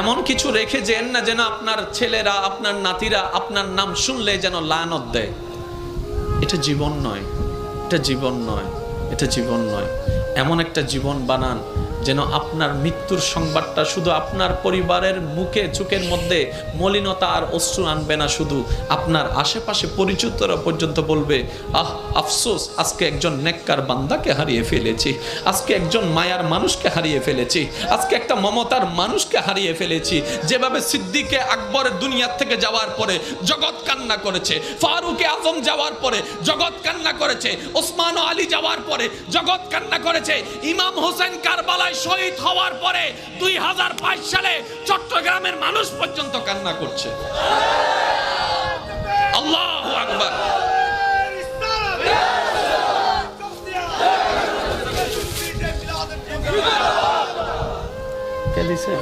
এমন কিছু রেখে যেন না যেন আপনার ছেলেরা, আপনার নাতিরা আপনার নাম শুনলে যেন লানত দেয়। এটা জীবন নয়, এটা জীবন নয়, এটা জীবন নয়। এমন একটা জীবন বানান যেন আপনার মৃত্যুর সংবাদটা শুধু আপনার পরিবারের মুখে চোখের মধ্যে মলিনতা আর অশ্রু আনবে না, শুধু আপনার আশেপাশে পরিচিতরা পর্যন্ত বলবে, আহ আফসোস, আজকে একজন নেককার বান্দাকে হারিয়ে ফেলেছি, আজকে একজন মায়ার মানুষকে হারিয়ে ফেলেছি, আজকে একটা মমতার মানুষকে হারিয়ে ফেলেছি। যেভাবে সিদ্দিকে আকবরের দুনিয়া থেকে যাওয়ার পরে জগৎ কান্না করেছে, ফারুকে আজম যাওয়ার পরে জগৎ কান্না করেছে, ওসমান ও আলী যাওয়ার পরে জগৎ কান্না করেছে, ইমাম হোসেন কারবালায় শহীদ হওয়ার পরে 2022 সালে চট্টগ্রামের মানুষ পর্যন্ত কান্না করছে। আল্লাহু আকবার। কে দিছে?